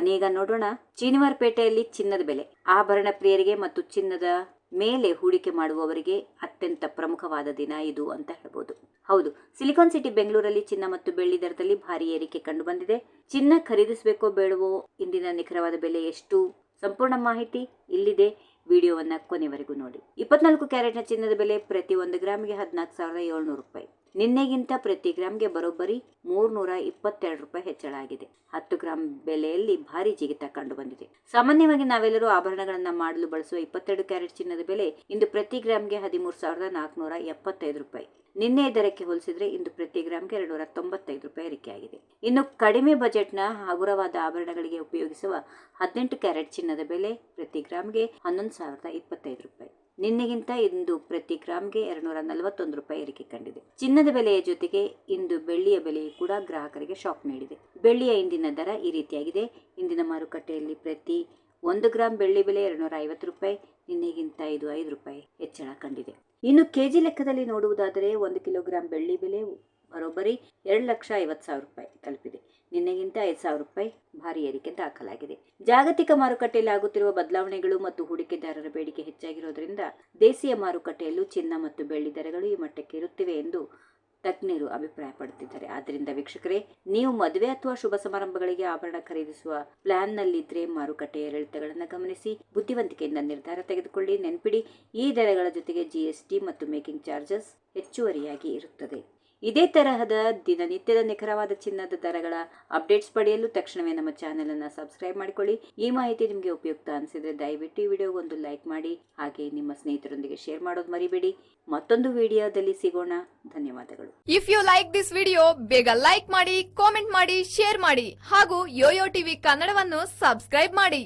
ಬನ್ನಿ ಈಗ ನೋಡೋಣ ಚೀನಿವಾರಪೇಟೆಯಲ್ಲಿ ಚಿನ್ನದ ಬೆಲೆ. ಆಭರಣ ಪ್ರಿಯರಿಗೆ ಮತ್ತು ಚಿನ್ನದ ಮೇಲೆ ಹೂಡಿಕೆ ಮಾಡುವವರಿಗೆ ಅತ್ಯಂತ ಪ್ರಮುಖವಾದ ದಿನ ಇದು ಅಂತ ಹೇಳ್ಬೋದು. ಹೌದು, ಸಿಲಿಕಾನ್ ಸಿಟಿ ಬೆಂಗಳೂರಲ್ಲಿ ಚಿನ್ನ ಮತ್ತು ಬೆಳ್ಳಿ ದರದಲ್ಲಿ ಭಾರಿ ಏರಿಕೆ ಕಂಡು ಬಂದಿದೆ. ಚಿನ್ನ ಖರೀದಿಸಬೇಕೋ ಬೇಡವೋ, ಇಂದಿನ ನಿಖರವಾದ ಬೆಲೆ ಎಷ್ಟು, ಸಂಪೂರ್ಣ ಮಾಹಿತಿ ಇಲ್ಲಿದೆ. ವಿಡಿಯೋವನ್ನ ಕೊನೆವರೆಗೂ ನೋಡಿ. 24 ಕ್ಯಾರೆಟ್ನ ಚಿನ್ನದ ಬೆಲೆ ಪ್ರತಿ 1 ಗ್ರಾಮ್ಗೆ 14,700 ರೂಪಾಯಿ. ನಿನ್ನೆಗಿಂತ ಪ್ರತಿ ಗ್ರಾಮ್ಗೆ ಬರೋಬ್ಬರಿ 322 ರೂಪಾಯಿ ಹೆಚ್ಚಳ ಆಗಿದೆ. 10 ಗ್ರಾಂ ಬೆಲೆಯಲ್ಲಿ ಭಾರಿ ಜಿಗಿತ ಕಂಡು ಬಂದಿದೆ. ಸಾಮಾನ್ಯವಾಗಿ ನಾವೆಲ್ಲರೂ ಆಭರಣಗಳನ್ನ ಮಾಡಲು ಬಳಸುವ 22 ಕ್ಯಾರೆಟ್ ಚಿನ್ನದ ಬೆಲೆ ಇಂದು ಪ್ರತಿ ಗ್ರಾಮ್ಗೆ 13,475 ರೂಪಾಯಿ. ನಿನ್ನೆ ದರಕ್ಕೆ ಹೋಲಿಸಿದ್ರೆ ಇಂದು ಪ್ರತಿ ಗ್ರಾಮ್ಗೆ 295 ರೂಪಾಯಿ ಏರಿಕೆಯಾಗಿದೆ. ಇನ್ನು ಕಡಿಮೆ ಬಜೆಟ್ನ ಹಗುರವಾದ ಆಭರಣಗಳಿಗೆ ಉಪಯೋಗಿಸುವ 18 ಕ್ಯಾರೆಟ್ ಚಿನ್ನದ ಬೆಲೆ ಪ್ರತಿ ಗ್ರಾಮ್ಗೆ 11,025 ರೂಪಾಯಿ. ನಿನ್ನೆಗಿಂತ ಇಂದು ಪ್ರತಿ ಗ್ರಾಮ್ಗೆ 241 ರೂಪಾಯಿ ಏರಿಕೆ ಕಂಡಿದೆ. ಚಿನ್ನದ ಬೆಲೆಯ ಜೊತೆಗೆ ಇಂದು ಬೆಳ್ಳಿಯ ಬೆಲೆಯು ಕೂಡ ಗ್ರಾಹಕರಿಗೆ ಶಾಕ್ ನೀಡಿದೆ. ಬೆಳ್ಳಿಯ ಇಂದಿನ ದರ ಈ ರೀತಿಯಾಗಿದೆ. ಇಂದಿನ ಮಾರುಕಟ್ಟೆಯಲ್ಲಿ ಪ್ರತಿ 1 ಗ್ರಾಂ ಬೆಳ್ಳಿ ಬೆಲೆ 250 ರೂಪಾಯಿ. ನಿನ್ನೆಗಿಂತ ಇದು 5 ರೂಪಾಯಿ ಹೆಚ್ಚಳ ಕಂಡಿದೆ. ಇನ್ನು ಕೆಜಿ ಲೆಕ್ಕದಲ್ಲಿ ನೋಡುವುದಾದರೆ 1 ಕಿಲೋಗ್ರಾಂ ಬೆಳ್ಳಿ ಬೆಲೆ ಬರೋಬ್ಬರಿ 2,50,000 ರೂಪಾಯಿ ತಲುಪಿದೆ. ನಿನ್ನೆಗಿಂತ 5,000 ರೂಪಾಯಿ ಭಾರಿ ಏರಿಕೆ ದಾಖಲಾಗಿದೆ. ಜಾಗತಿಕ ಮಾರುಕಟ್ಟೆಯಲ್ಲಿ ಆಗುತ್ತಿರುವ ಬದಲಾವಣೆಗಳು ಮತ್ತು ಹೂಡಿಕೆದಾರರ ಬೇಡಿಕೆ ಹೆಚ್ಚಾಗಿರೋದ್ರಿಂದ ದೇಶೀಯ ಮಾರುಕಟ್ಟೆಯಲ್ಲೂ ಚಿನ್ನ ಮತ್ತು ಬೆಳ್ಳಿ ದರಗಳು ಈ ಮಟ್ಟಕ್ಕೆ ಇರುತ್ತಿವೆ ಎಂದು ತಜ್ಞರು ಅಭಿಪ್ರಾಯಪಡುತ್ತಿದ್ದಾರೆ. ಆದ್ದರಿಂದ ವೀಕ್ಷಕರೇ, ನೀವು ಮದುವೆ ಅಥವಾ ಶುಭ ಸಮಾರಂಭಗಳಿಗೆ ಆಭರಣ ಖರೀದಿಸುವ ಪ್ಲಾನ್ ನಲ್ಲಿದ್ರೆ ಮಾರುಕಟ್ಟೆಯ ಏರಿಳಿತಗಳನ್ನು ಗಮನಿಸಿ ಬುದ್ಧಿವಂತಿಕೆಯಿಂದ ನಿರ್ಧಾರ ತೆಗೆದುಕೊಳ್ಳಿ. ನೆನಪಿಡಿ, ಈ ದರಗಳ ಜೊತೆಗೆ GST ಮತ್ತು ಮೇಕಿಂಗ್ ಚಾರ್ಜಸ್ ಹೆಚ್ಚುವರಿಯಾಗಿ ಇರುತ್ತದೆ. ಇದೇ ತರಹದ ದಿನನಿತ್ಯದ ನಿಖರವಾದ ಚಿನ್ನದ ದರಗಳ ಅಪ್ಡೇಟ್ಸ್ ಪಡೆಯಲು ತಕ್ಷಣವೇ ನಮ್ಮ ಚಾನೆಲ್ ಅನ್ನು ಸಬ್ಸ್ಕ್ರೈಬ್ ಮಾಡಿಕೊಳ್ಳಿ. ಈ ಮಾಹಿತಿ ನಿಮಗೆ ಉಪಯುಕ್ತ ಅನಿಸಿದ್ರೆ ದಯವಿಟ್ಟು ಈ ವಿಡಿಯೋಗೆ ಒಂದು ಲೈಕ್ ಮಾಡಿ. ಹಾಗೆ ನಿಮ್ಮ ಸ್ನೇಹಿತರೊಂದಿಗೆ ಶೇರ್ ಮಾಡೋದು ಮರಿಬೇಡಿ. ಮತ್ತೊಂದು ವಿಡಿಯೋದಲ್ಲಿ ಸಿಗೋಣ. ಧನ್ಯವಾದಗಳು. If you like this video, ಬೇಗ ಲೈಕ್ ಮಾಡಿ, ಕಾಮೆಂಟ್ ಮಾಡಿ, ಶೇರ್ ಮಾಡಿ ಹಾಗೂ ಯೋಯೋ ಟಿವಿ ಕನ್ನಡವನ್ನು ಸಬ್ಸ್ಕ್ರೈಬ್ ಮಾಡಿ.